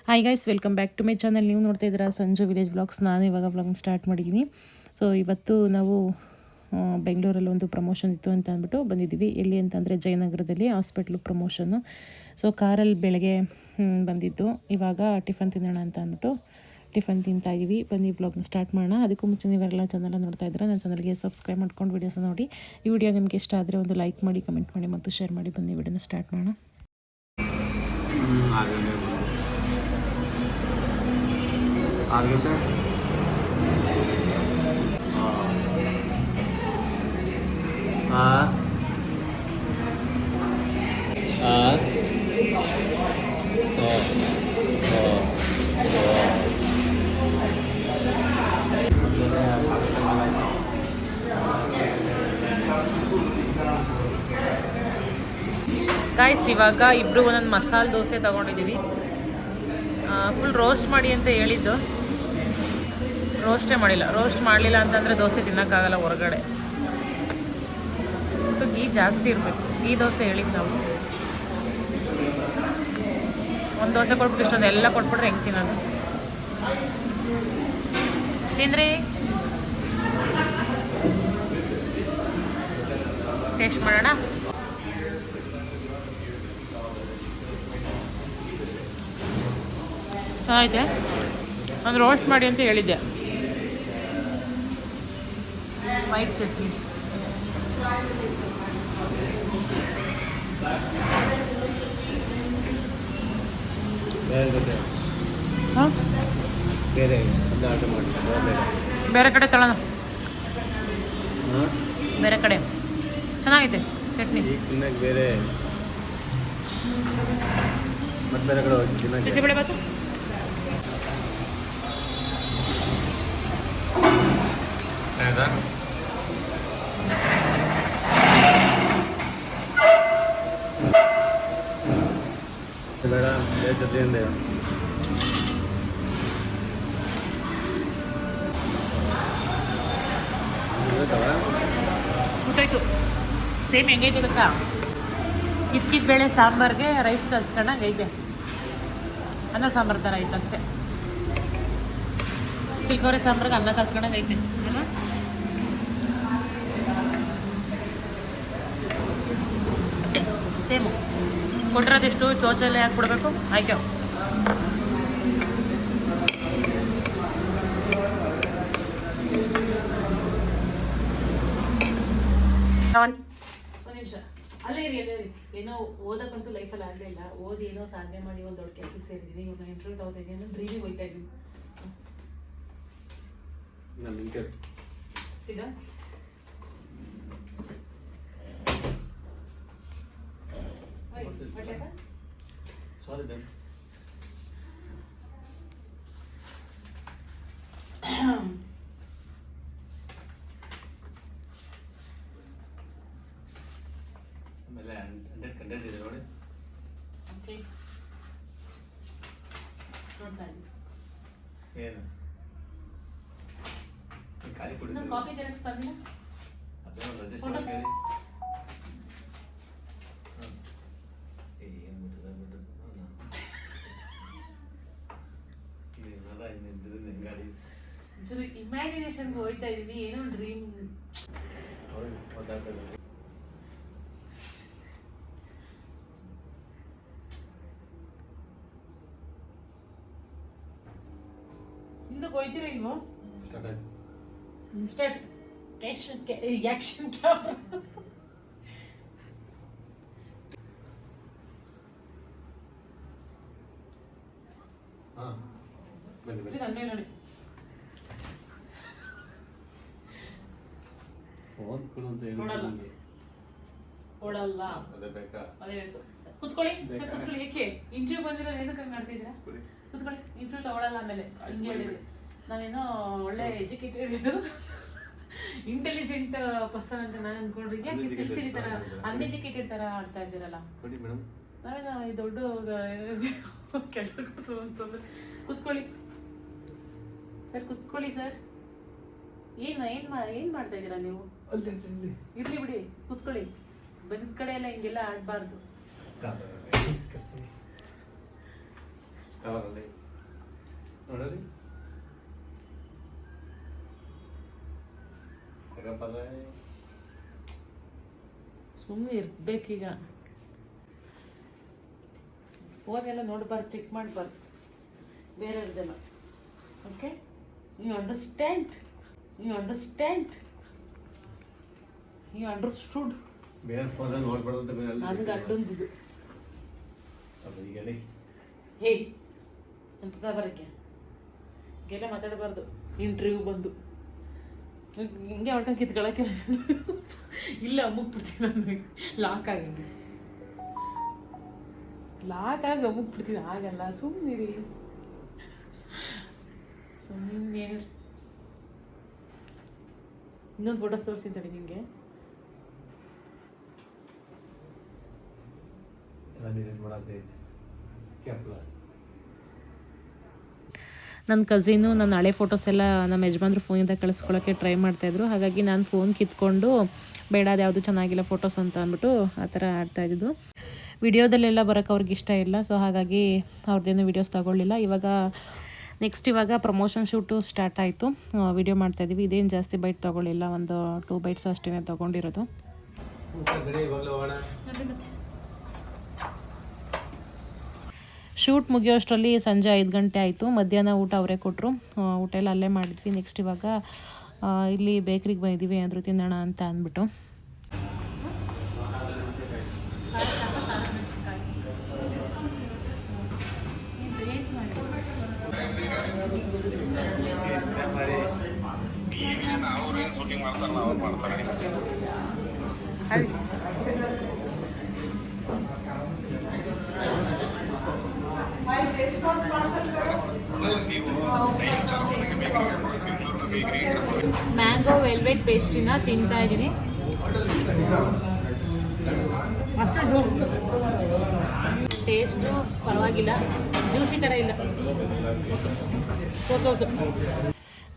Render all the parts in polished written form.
Hi guys, welcome back to my channel. ನೀವು ನೋಡ್ತಾ ಇದ್ದೀರಾ ಸಂಜು ವಿಲೇಜ್ ವ್ಲಾಗ್ಸ್. ನಾನು ಇವಾಗ ವ್ಲಾಗ್ ಸ್ಟಾರ್ಟ್ ಮಾಡಿದ್ದೀನಿ. ಸೊ ಇವತ್ತು ನಾವು ಬೆಂಗಳೂರಲ್ಲಿ ಒಂದು ಪ್ರಮೋಷನ್ ಇತ್ತು ಅಂತ ಅಂದ್ಬಿಟ್ಟು ಬಂದಿದ್ದೀವಿ. ಎಲ್ಲಿ ಅಂತಂದರೆ ಜಯನಗರದಲ್ಲಿ ಹಾಸ್ಪಿಟ್ಲು ಪ್ರಮೋಷನ್ನು. ಸೊ ಕಾರಲ್ಲಿ ಬೆಳಗ್ಗೆ ಬಂದಿದ್ದು. ಇವಾಗ ಟಿಫನ್ ತಿನ್ನೋಣ ಅಂತ ಅಂದ್ಬಿಟ್ಟು ಟಿಫನ್ ತಿಂತಾ ಇದ್ದೀವಿ. ಬನ್ನಿ ವ್ಲಾಗ್ನ ಸ್ಟಾರ್ಟ್ ಮಾಡೋಣ. ಅದಕ್ಕೂ ಮುಂಚೆ ನೀವೆಲ್ಲ ಚಾನಲ್ ನೋಡ್ತಾ ಇದ್ದೀರಾ, ನನ್ನ ಚಾನಲ್ಗೆ ಸಬ್ಸ್ಕ್ರೈಬ್ ಮಾಡ್ಕೊಂಡು ವೀಡಿಯೋಸ್ ನೋಡಿ. ಈ ವಿಡಿಯೋ ನಿಮಗೆ ಇಷ್ಟ ಆದರೆ ಒಂದು ಲೈಕ್ ಮಾಡಿ, ಕಮೆಂಟ್ ಮಾಡಿ ಮತ್ತು ಶೇರ್ ಮಾಡಿ. ಬನ್ನಿ ವಿಡಿಯೋನ ಸ್ಟಾರ್ಟ್ ಮಾಡೋಣ. ಆಗುತ್ತೆ ಗಾಯ್ಸ್, ಇವಾಗ ಇಬ್ಬರು ಒಂದೊಂದು ಮಸಾಲೆ ದೋಸೆ ತೊಗೊಂಡಿದ್ದೀವಿ. ಫುಲ್ ರೋಸ್ಟ್ ಮಾಡಿ ಅಂತ ಹೇಳಿದ್ದು, ರೋಸ್ಟೇ ಮಾಡಿಲ್ಲ. ರೋಸ್ಟ್ ಮಾಡಲಿಲ್ಲ ಅಂತಂದರೆ ದೋಸೆ ತಿನ್ನೋಕ್ಕಾಗಲ್ಲ ಹೊರಗಡೆ. ಗೀ ಜಾಸ್ತಿ ಇರಬೇಕು. ಗೀ ದೋಸೆ ಹೇಳಿದ್ದು ನಾವು. ಒಂದು ದೋಸೆ ಕೊಟ್ಬಿಟ್ಟು ಇಷ್ಟೊಂದು ಎಲ್ಲ ಕೊಟ್ಬಿಟ್ರೆ ಹೆಂಗೆ ತಿನ್ನೋದು? ತಿಂದ್ರಿ? ಟೇಸ್ಟ್ ಮಾಡೋಣ. ಚೆನ್ನಾಗಿದೆ. ನಾನು ರೋಸ್ಟ್ ಮಾಡಿ ಅಂತ ಹೇಳಿದ್ದೆ. ವೈಟ್ ಚಟ್ನಿ, ಹಾಂ ಬೇರೆ ಕಡೆ ತಗೊಳ್ಳೋಣ. ಬೇರೆ ಕಡೆ ಚೆನ್ನಾಗಿದೆ ಚಟ್ನಿ. ಬೇರೆ ಬೇರೆ ಕಡೆ ಬಿಸಿಬೇಳೆ ಬಾತು ಬೇಡ ಜೊತೆಯಿಂದ ಸುತ್ತಾಯ್ತು. ಸೇಮ್ ಹೆಂಗೈತೆ ಗೊತ್ತಾ? ಕಿಚ್ಕಿದ ಬೇಳೆ ಸಾಂಬಾರ್ಗೆ ರೈಸ್ ಕಲ್ಸ್ಕೊಂಡಂಗೈತೆ. ಅನ್ನ ಸಾಂಬಾರು ಥರ ಐತೆ ಅಷ್ಟೇ. ಚಿಲ್ಕೋರೆ ಸಾಂಬಾರ್ಗೆ ಅನ್ನ ಕಲ್ಸ್ಕೊಂಡಂಗೈತೆ ಅಲ್ಲ? ಸೇಮು. ಕೊಟ್ಟಿರೋದಿಷ್ಟು ಚೋಚಲ್ಲೇ ಹಾಕ್ಬಿಡ್ಬೇಕು. ಆಯ್ತು. ಒಂದು ನಿಮಿಷ ಅಲ್ಲೇ ಇರಿ, ಅಲ್ಲೇ ಇರಿ. ಏನೋ ಓದಕ್ಕಂತೂ ಲೈಫಲ್ಲಿ ಆಗಲೇ ಇಲ್ಲ. ಓದಿ ಏನೋ ಸಾಧನೆ ಮಾಡಿ ಒಂದು ದೊಡ್ಡ ಕೆಲಸಕ್ಕೆ ಸೇರಿದ್ದೀನಿ. ಇವಾಗ ನಾನು ಇಂಟರ್ವ್ಯೂ ತಗೋತಾ ಇದ್ದೀನಿ ಅಂದ್ರೆ ಡ್ರೀಮಿಗೆ ಹೋಗ್ತಾ ಇದ್ದೀನಿ. ಸಿಗಾ ಸಾರಿ ಮ್ಯಾಮ್. ಆಮೇಲೆ 100 ಕಂಟೆಂಟ್ ಇದೆ ನೋಡಿ. ಓಕೆ, ನೋಡ್ತಾ ಇದ್ದೀನಿ. ಏನು ಖಾಲಿ ಕೊಡಿ. ನಾನು ಕಾಫಿ ಜೆರಾಕ್ಸ್ ತಂದಿಲ್ಲ. ಅದೇ ರಜೆ ಫೋಟೋಸ್ ಇಮ್ಯಾಜಿನೇಷನ್ಗೆ ಹೋಗ್ತಾ ಇದ್ದೀನಿ. ಏನೋ ಡ್ರೀಮ್. ಹಿಂದಕ್ಕೆ ಹೋಯ್ತೀರಾ ಇಲ್ವೋ? ಸ್ಟಾರ್ಟ್. Action camera. ಹಾಂ ಬನ್ನಿ ಬನ್ನಿ. ನನ್ನ ಮೇಲೆ ನೋಡಿ. ಫೋನ್ ಕೊಡು ಅಂತ ಕೊಡಲ್ಲ. ಕೊಡಲ್ಲ. ಅದೇ ಬೇಕಾ? ಅದೇ ಬೇಕು. ಕುತ್ಕೊಳ್ಳಿ ಸರ್, ಕುತ್ಕೊಳ್ಳಿ. ಏಕೆ ಇಂಟರ್ವ್ಯೂ ಬಂದಿರೋ ಏನಕ್ಕೆ ಹಂಗೆ ಮಾಡ್ತಿದ್ದೀರಾ? ಕುತ್ಕೊಳ್ಳಿ. ಇಂಟರ್ವ್ಯೂ ತಗೊಳ್ಳಲ್ಲ. ಆಮೇಲೆ ಹಿಂಗೆ ಹೇಳಿದೆ. ನಾನೇನೋ ಒಳ್ಳೆ ಎಜುಕೇಟೆಡ್ ಇಂಟೆಲಿಜೆಂಟ್ ಪರ್ಸನ್ ಅಂತ ನಾನು ಅನ್ಕೊಂಡ್ರಿ. ಯಾಕೆ ಸಿಲ್ಸಿರಿ ಥರ ಅನ್ಎಜುಕೇಟೆಡ್ ಥರ ಆಡ್ತಾ ಇದ್ದೀರಲ್ಲ? ನಾವೇನೋ ಈ ದೊಡ್ಡ ಕೆಲಸ ಕೊಡಿಸು ಅಂತಂದ್ರೆ. ಕುತ್ಕೊಳ್ಳಿ ಸರ್, ಕುತ್ಕೊಳ್ಳಿ ಸರ್. ಏನು ಮಾಡ್ತಾ ಇದ್ದೀರಾ ನೀವು? ಇರ್ಲಿ ಬಿಡಿ, ಕುತ್ಕೊಳ್ಳಿ. ಬಂದ ಕಡೆ ಎಲ್ಲ ಹಿಂಗೆಲ್ಲ ಆಡಬಾರ್ದು. ಕವರಲ್ಲಿ ನೋಡಲಿ ತಗಪ್ಪಲ್ಲ ಸುಮ್ಮನೆ ಇರ್ಬೇಕೀಗ. ಫೋನೆಲ್ಲ ನೋಡಬಾರ್ದು, ಚೆಕ್ ಮಾಡಬಾರ್ದು ಬೇರೆಯವ್ರದ್ದೆಲ್ಲ. Okay, you understand, you understand, you understood. ಬೇರೆ ಫೋನಲ್ಲಿ ನೋಡ್ಬಾರ್ದು ಅಂತ ಬೇರೆ ಅದು ಗಂಡಂದಿದ್ದು. ಅದು ಈಗಲೇ ಹೇಯ್ ಅಂತ ಬರೋಕ್ಕೆ ಗೆಲ್ಲ ಮಾತಾಡಬಾರ್ದು. ಇಂಟರ್ವ್ಯೂ ಬಂದು ಹಿಂಗೆ ಹೊಟ್ಟೆ ಕಿತ್ಕೊಳ್ಳೋಕೆ ಇಲ್ಲ ಅಮ್ಮಕ್ಬಿಡ್ತೀನಿ. ನನಗೆ ಲಾಕ್ ಆಗಿ ಅಮ್ಮಕ್ಬಿಡ್ತೀನಿ. ಆಗಲ್ಲ, ಸುಮ್ಮನಿರಿ, ಸುಮ್ಮನೆ. ಇನ್ನೊಂದು ಫೋಟೋಸ್ ತೋರಿಸಿದ್ದಾಳೆ ನಿಮಗೆ. ನನ್ನ ಕಸಿನು ನನ್ನ ಹಳೆ ಫೋಟೋಸ್ ಎಲ್ಲ ನಮ್ಮ ಯಜಮಾನ್ರು ಫೋನಿಂದ ಕಳಿಸ್ಕೊಳ್ಳೋಕ್ಕೆ ಟ್ರೈ ಮಾಡ್ತಾಯಿದ್ರು. ಹಾಗಾಗಿ ನಾನು ಫೋನ್ ಕಿತ್ಕೊಂಡು ಬೇಡ, ಅದು ಯಾವುದು ಚೆನ್ನಾಗಿಲ್ಲ ಫೋಟೋಸ್ ಅಂತ ಅಂದ್ಬಿಟ್ಟು ಆ ಥರ ಆಡ್ತಾಯಿದ್ದು. ವಿಡಿಯೋದಲ್ಲೆಲ್ಲ ಬರೋಕ್ಕೆ ಅವ್ರಿಗೆ ಇಷ್ಟ ಇಲ್ಲ. ಸೊ ಹಾಗಾಗಿ ಅವ್ರದ್ದೇನು ವೀಡಿಯೋಸ್ ತೊಗೊಳ್ಳಿಲ್ಲ. ಇವಾಗ ಪ್ರಮೋಷನ್ ಶೂಟು ಸ್ಟಾರ್ಟ್ ಆಯಿತು. ವಿಡಿಯೋ ಮಾಡ್ತಾಯಿದ್ದೀವಿ. ಇದೇನು ಜಾಸ್ತಿ ಬೈಟ್ ತೊಗೊಳ್ಳಿಲ್ಲ, ಒಂದು 2 ಬೈಟ್ಸ್ ಅಷ್ಟೇ ತೊಗೊಂಡಿರೋದು. ಶೂಟ್ ಮುಗಿಯೋಷ್ಟರಲ್ಲಿ ಸಂಜೆ 5 ಗಂಟೆ ಆಯಿತು. ಮಧ್ಯಾಹ್ನ ಊಟ ಅವರೇ ಕೊಟ್ಟರು. ಊಟ ಎಲ್ಲ ಅಲ್ಲೇ ಮಾಡಿದ್ವಿ. ನೆಕ್ಸ್ಟ್ ಇವಾಗ ಇಲ್ಲಿ ಬೇಕ್ರಿಗೆ ಬಂದಿದ್ದೀವಿ, ಏನಾದರೂ ತಿನ್ನೋಣ ಅಂತ ಅಂದ್ಬಿಟ್ಟು. ಮ್ಯಾಂಗೋ ವೆಲ್ವೆಟ್ ಪೇಸ್ಟ್ರಿನ ತಿಂತಾ ಇದ್ದೀನಿ. ಟೇಸ್ಟು ಪರವಾಗಿಲ್ಲ, ಜ್ಯೂಸಿ ಥರ ಇಲ್ಲ.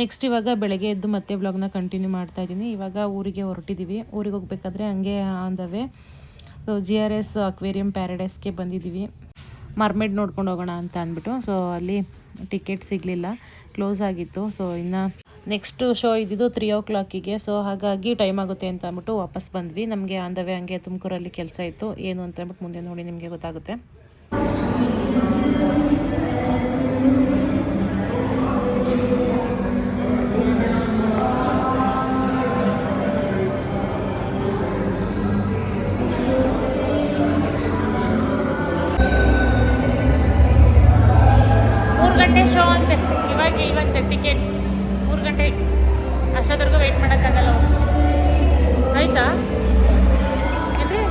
ನೆಕ್ಸ್ಟ್ ಇವಾಗ ಬೆಳಗ್ಗೆ ಎದ್ದು ಮತ್ತೆ ವ್ಲಾಗ್ನ ಕಂಟಿನ್ಯೂ ಮಾಡ್ತಾ ಇದ್ದೀನಿ. ಇವಾಗ ಊರಿಗೆ ಹೊರಟಿದ್ದೀವಿ. ಊರಿಗೆ ಹೋಗ್ಬೇಕಾದ್ರೆ ಹಂಗೆ on the way GRS aquarium ಪ್ಯಾರಡೈಸ್ಗೆ ಬಂದಿದ್ದೀವಿ. ಮರ್ಮೇಡ್ ನೋಡ್ಕೊಂಡು ಹೋಗೋಣ ಅಂತ ಅಂದ್ಬಿಟ್ಟು. ಸೊ ಅಲ್ಲಿ ಟಿಕೆಟ್ ಸಿಗಲಿಲ್ಲ, ಕ್ಲೋಸ್ ಆಗಿತ್ತು. ಸೊ ಇನ್ನು ನೆಕ್ಸ್ಟ್ ಶೋ ಇದ್ದಿದ್ದು 3 o'clock. ಸೊ ಹಾಗಾಗಿ ಟೈಮ್ ಆಗುತ್ತೆ ಅಂತ ಅಂದ್ಬಿಟ್ಟು ವಾಪಸ್ ಬಂದ್ವಿ. ನಮಗೆ ಆನ್ ದ ವೇ ಹಂಗೆ ತುಮಕೂರಲ್ಲಿ ಕೆಲಸ ಇತ್ತು. ಏನು ಅಂತ ಅಂದ್ಬಿಟ್ಟು ಮುಂದೆ ನೋಡಿ ನಿಮಗೆ ಗೊತ್ತಾಗುತ್ತೆ. ಶೋ ಅಂತೆ ಇವಾಗ ಟಿಕೆಟ್ 3 ಗಂಟೆ. ಅಷ್ಟೊತ್ತರೆಗೂ ವೆಯ್ಟ್ ಮಾಡೋಕ್ಕಾಗಲ್ಲ. ಆಯಿತಾ ಏನ್ರಿ?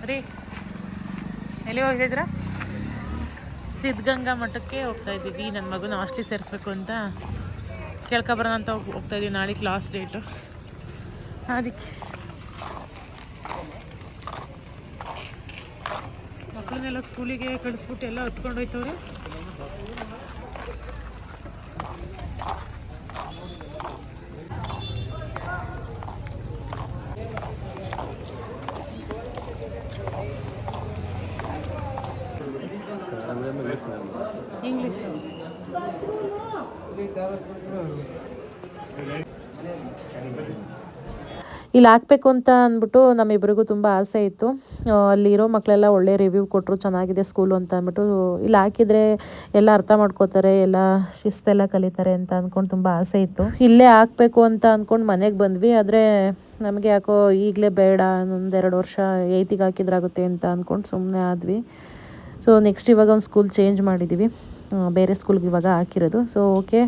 ರೀ ಎಲ್ಲಿ ಹೋಗಿದ್ರಾ? ಸಿದ್ಧಗಂಗಾ ಮಠಕ್ಕೆ ಹೋಗ್ತಾ ಇದ್ದೀವಿ. ನನ್ನ ಮಗನ ಹಾಸ್ಟ್ಲಿ ಸೇರಿಸ್ಬೇಕು ಅಂತ ಕೇಳ್ಕೊಬರೋಣ ಅಂತ ಹೋಗ್ತಾ ಇದ್ದೀವಿ. ನಾಳೆಗೆ ಲಾಸ್ಟ್ ಡೇಟು. ಅದಕ್ಕೆ ಮಕ್ಕಳನ್ನೆಲ್ಲ ಸ್ಕೂಲಿಗೆ ಕಳಿಸ್ಬಿಟ್ಟು ಎಲ್ಲ ಹೊತ್ಕೊಂಡು ಹೋಯ್ತವ್ರೆ. ಇಂಗ್ಲೀಷ್ ಇಲ್ಲಿ ಹಾಕಬೇಕು ಅಂತ ಅಂದ್ಬಿಟ್ಟು ನಮ್ಮಿಬ್ಬರಿಗೂ ತುಂಬ ಆಸೆ ಇತ್ತು. ಅಲ್ಲಿರೋ ಮಕ್ಕಳೆಲ್ಲ ಒಳ್ಳೆ ರಿವ್ಯೂ ಕೊಟ್ಟರು, ಚೆನ್ನಾಗಿದೆ ಸ್ಕೂಲು ಅಂತ ಅಂದ್ಬಿಟ್ಟು. ಇಲ್ಲಿ ಹಾಕಿದರೆ ಎಲ್ಲ ಅರ್ಥ ಮಾಡ್ಕೋತಾರೆ, ಎಲ್ಲ ಶಿಸ್ತೆಲ್ಲ ಕಲಿತಾರೆ ಅಂತ ಅಂದ್ಕೊಂಡು ತುಂಬ ಆಸೆ ಇತ್ತು. ಇಲ್ಲೇ ಹಾಕಬೇಕು ಅಂತ ಅಂದ್ಕೊಂಡು ಮನೆಗೆ ಬಂದ್ವಿ. ಆದರೆ ನಮಗೆ ಯಾಕೋ ಈಗಲೇ ಬೇಡ, 1-2 ವರ್ಷ 8ಗೆ ಹಾಕಿದ್ರಾಗುತ್ತೆ ಅಂತ ಅಂದ್ಕೊಂಡು ಸುಮ್ಮನೆ ಆದ್ವಿ. ಸೊ ನೆಕ್ಸ್ಟ್ ಇವಾಗ ಒಂದು ಸ್ಕೂಲ್ ಚೇಂಜ್ ಮಾಡಿದ್ದೀವಿ. ಬೇರೆ ಸ್ಕೂಲ್ಗೆ ಇವಾಗ ಹಾಕಿರೋದು. ಸೊ ಓಕೆ,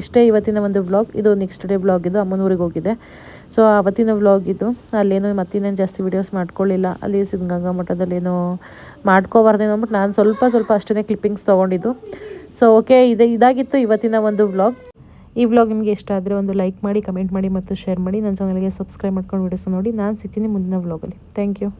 ಇಷ್ಟೇ ಇವತ್ತಿನ ಒಂದು ವ್ಲಾಗ್. ಇದು ನೆಕ್ಸ್ಟ್ ಡೇ ವ್ಲಾಗ್ ಇದು. ಅಮ್ಮನೂರಿಗೆ ಹೋಗಿದ್ದೆ, ಸೊ ಅವತ್ತಿನ ವ್ಲಾಗ್ ಇದು. ಅಲ್ಲೇನೋ ಮತ್ತಿನ್ನೇನು ಜಾಸ್ತಿ ವೀಡಿಯೋಸ್ ಮಾಡ್ಕೊಳ್ಳಿಲ್ಲ. ಅಲ್ಲಿ ಸಿದ್ಧಗಂಗಾ ಮಠದಲ್ಲಿ ಏನೋ ಮಾಡ್ಕೋಬಾರ್ದೇನೋ ಅಂದ್ಬಿಟ್ಟು ನಾನು ಸ್ವಲ್ಪ ಅಷ್ಟೇ ಕ್ಲಿಪ್ಪಿಂಗ್ಸ್ ತೊಗೊಂಡಿದ್ದು. ಸೊ ಓಕೆ, ಇದಾಗಿತ್ತು ಇವತ್ತಿನ ಒಂದು ವ್ಲಾಗ್. ಈ ವ್ಲಾಗ್ ನಿಮಗೆ ಇಷ್ಟ ಆದರೆ ಒಂದು ಲೈಕ್ ಮಾಡಿ, ಕಮೆಂಟ್ ಮಾಡಿ ಮತ್ತು ಶೇರ್ ಮಾಡಿ. ನನ್ನ ಚಾನಲ್ಗೆ ಸಬ್ಸ್ಕ್ರೈಬ್ ಮಾಡ್ಕೊಂಡು ವೀಡಿಯೋಸ್ ನೋಡಿ. ನಾನು ಸಿಗ್ತೀನಿ ಮುಂದಿನ ವ್ಲಾಗಲ್ಲಿ. Thank you.